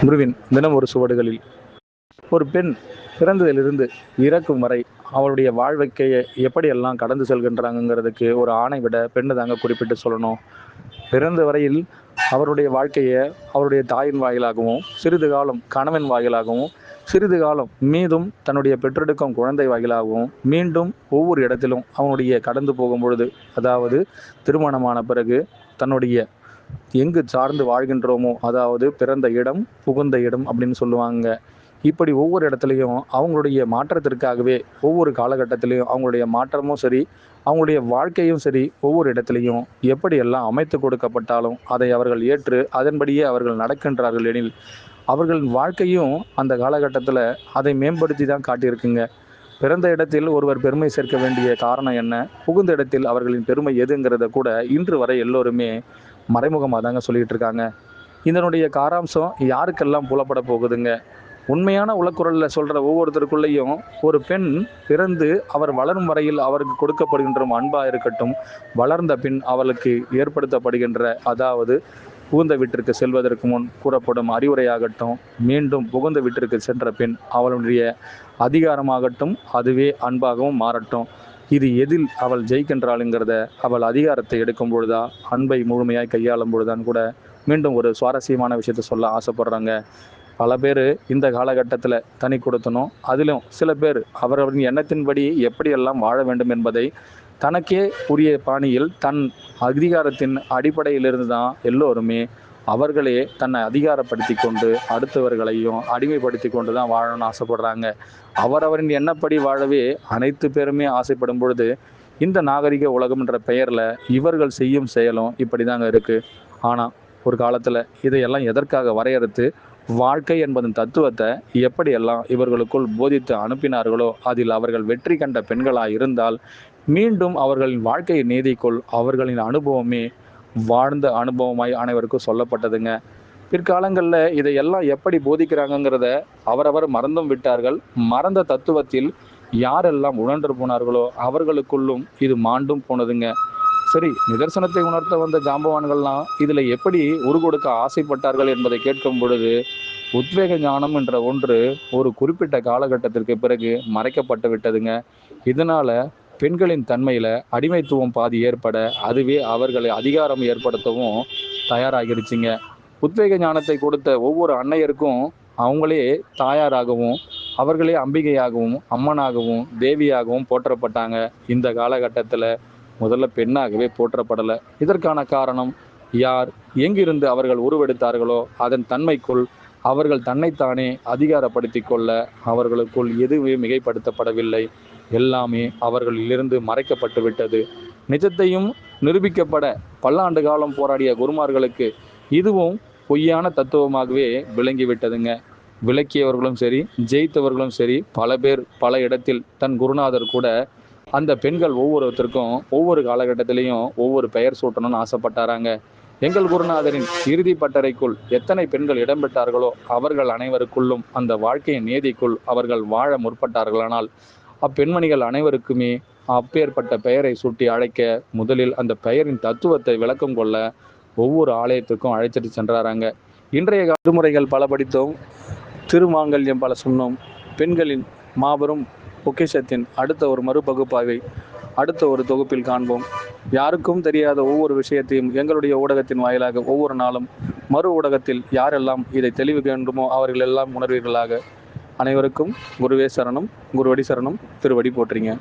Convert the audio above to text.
குருவின் தினம் ஒரு சுவடுகளில் ஒரு பெண் பிறந்ததிலிருந்து இறக்கும் வரை அவளுடைய வாழ்க்கையை எப்படியெல்லாம் கடந்து செல்கின்றாங்கிறதுக்கு ஒரு ஆணை விட பெண்ணு தாங்க குறிப்பிட்டு சொல்லணும். பிறந்த வரையில் அவருடைய வாழ்க்கையை அவருடைய தாயின் வாயிலாகவும், சிறிது காலம் கணவன் வாயிலாகவும், சிறிது காலம் மீதும் தன்னுடைய பெற்றெடுக்கும் குழந்தை வாயிலாகவும், மீண்டும் ஒவ்வொரு இடத்திலும் அவனுடைய கடந்து போகும் பொழுது, அதாவது திருமணமான பிறகு தன்னுடைய எங்கு சார்ந்து வாழ்கின்றோமோ, அதாவது பிறந்த இடம் புகுந்த இடம் அப்படின்னு சொல்லுவாங்க. இப்படி ஒவ்வொரு இடத்துலையும் அவங்களுடைய மாற்றத்திற்காகவே ஒவ்வொரு காலகட்டத்திலையும் அவங்களுடைய மாற்றமும் சரி, அவங்களுடைய வாழ்க்கையும் சரி, ஒவ்வொரு இடத்துலையும் எப்படியெல்லாம் அமைத்து கொடுக்கப்பட்டாலும் அதை அவர்கள் ஏற்று அதன்படியே அவர்கள் நடக்கின்றார்கள் எனில் அவர்களின் வாழ்க்கையும் அந்த காலகட்டத்தில் அதை மேம்படுத்தி தான் காட்டியிருக்குங்க. பிறந்த இடத்தில் ஒருவர் பெருமை சேர்க்க வேண்டிய காரணம் என்ன, புகுந்த இடத்தில் அவர்களின் பெருமை எதுங்கிறத கூட இன்று வரை எல்லோருமே மறைமுகமாக தாங்க சொல்லிகிட்டு இருக்காங்க. இதனுடைய காராம்சம் யாருக்கெல்லாம் புலப்பட போகுதுங்க? உண்மையான உலக்குரலில் சொல்கிற ஒவ்வொருத்தருக்குள்ளேயும் ஒரு பெண் பிறந்து அவர் வளரும் வரையில் அவருக்கு கொடுக்கப்படுகின்ற அன்பாக இருக்கட்டும், வளர்ந்த பின் அவளுக்கு ஏற்படுத்தப்படுகின்ற, அதாவது புகுந்த வீட்டிற்கு செல்வதற்கு முன் கூறப்படும் அறிவுரையாகட்டும், மீண்டும் புகுந்த வீட்டிற்கு சென்ற பின் அவளுடைய அதிகாரமாகட்டும் அதுவே அன்பாகவும் மாறட்டும். இது எதில் அவள் ஜெயிக்கின்றாளுங்கிறத அவள் அதிகாரத்தை எடுக்கும் பொழுதா, அன்பை முழுமையாக கையாளும் பொழுதான் கூட மீண்டும் ஒரு சுவாரஸ்யமான விஷயத்தை சொல்ல ஆசைப்படுறாங்க. பல பேர் இந்த காலகட்டத்தில் தனி கொடுத்தனும், அதிலும் சில பேர் அவரவரின் எண்ணத்தின்படி எப்படியெல்லாம் வாழ வேண்டும் என்பதை தனக்கே உரிய பாணியில் தன் அதிகாரத்தின் அடிப்படையிலிருந்து தான் எல்லோருமே அவர்களே தன்னை அதிகாரப்படுத்தி கொண்டு அடுத்தவர்களையும் அடிமைப்படுத்தி கொண்டு தான் வாழணும்னு ஆசைப்படுறாங்க. அவரவரின் எண்ணப்படி வாழவே அனைத்து பேருமே ஆசைப்படும் பொழுது இந்த நாகரிக உலகம் என்ற பெயரில் இவர்கள் செய்யும் செயலும் இப்படி தாங்க இருக்குது. ஆனால் ஒரு காலத்தில் இதையெல்லாம் எதற்காக வரையறுத்து வாழ்க்கை என்பதன் தத்துவத்தை எப்படியெல்லாம் இவர்களுக்குள் போதித்து அனுப்பினார்களோ, அதில் அவர்கள் வெற்றி கண்ட பெண்களாக இருந்தால் மீண்டும் அவர்களின் வாழ்க்கை நீதிக்குள் அவர்களின் அனுபவமே வாழ்ந்த அனுபவமாய் அனைவருக்கும் சொல்லப்பட்டதுங்க. பிற்காலங்களில் இதையெல்லாம் எப்படி போதிக்கிறாங்கங்கிறத அவரவர் மறந்தும் விட்டார்கள். மறந்த தத்துவத்தில் யாரெல்லாம் உணர்ந்து போனார்களோ அவர்களுக்குள்ளும் இது மாண்டும் போனதுங்க. சரி, நிதர்சனத்தை உணர்த்த வந்த ஜாம்பவான்கள்லாம் இதில் எப்படி உருகொடுக்க ஆசைப்பட்டார்கள் என்பதை கேட்கும் பொழுது, உத்வேக ஞானம் என்ற ஒன்று ஒரு குறிப்பிட்ட காலகட்டத்திற்கு பிறகு மறைக்கப்பட்டு விட்டதுங்க. இதனால் பெண்களின் தன்மையில் அடிமைத்துவம் பாதி ஏற்பட அதுவே அவர்களை அதிகாரம் ஏற்படுத்தவும் தயாராகிடுச்சிங்க. உத்வேக ஞானத்தை கொடுத்த ஒவ்வொரு அன்னையருக்கும் அவங்களே தாயாராகவும் அவர்களே அம்பிகையாகவும் அம்மனாகவும் தேவியாகவும் போற்றப்பட்டாங்க. இந்த காலகட்டத்தில் முதல்ல பெண்ணாகவே போற்றப்படலை. இதற்கான காரணம் யார் எங்கிருந்து அவர்கள் உருவெடுத்தார்களோ அதன் தன்மைக்குள் அவர்கள் தன்னைத்தானே அதிகாரப்படுத்தி கொள்ள அவர்களுக்குள் எதுவுமே மிகைப்படுத்தப்படவில்லை. எல்லாமே அவர்களிலிருந்து மறைக்கப்பட்டு விட்டது. நிஜத்தையும் நிரூபிக்கப்பட பல்லாண்டு காலம் போராடிய குருமார்களுக்கு இதுவும் பொய்யான தத்துவமாகவே விளங்கிவிட்டதுங்க. விளக்கியவர்களும் சரி, ஜெயித்தவர்களும் சரி, பல பேர் பல இடத்தில் தன் குருநாதர் கூட அந்த பெண்கள் ஒவ்வொருத்தருக்கும் ஒவ்வொரு காலகட்டத்திலையும் ஒவ்வொரு பெயர் சூட்டணும்னு ஆசைப்பட்டாராங்க. எங்கள் குருநாதரின் இறுதி பட்டறைக்குள் எத்தனை பெண்கள் இடம்பெற்றார்களோ அவர்கள் அனைவருக்குள்ளும் அந்த வாழ்க்கையின் நீதிக்குள் அவர்கள் வாழ முற்பட்டார்களானால் அப்பெண்மணிகள் அனைவருக்குமே அப்பேற்பட்ட பெயரை சூட்டி அழைக்க முதலில் அந்த பெயரின் தத்துவத்தை விளக்கம் கொள்ள ஒவ்வொரு ஆலயத்துக்கும் அழைச்சிட்டு சென்றாராங்க. இன்றைய விடுமுறைகள் பல படித்தோம், திருமாங்கல்யம் பல சொன்னோம். பெண்களின் மாபெரும் பொக்கிஷத்தின் அடுத்த ஒரு மறுபகுப்பாய்வை அடுத்த ஒரு தொகுப்பில் காண்போம். யாருக்கும் தெரியாத ஒவ்வொரு விஷயத்தையும் எங்களுடைய ஊடகத்தின் வாயிலாக ஒவ்வொரு நாளும் மறு ஊடகத்தில் யாரெல்லாம் இதை தெளிவு வேண்டுமோ அவர்கள் எல்லாம் உணர்வீர்களாக. அனைவருக்கும் குருவே சரணம், குருவடி சரணம், திருவடி போற்றிங்க.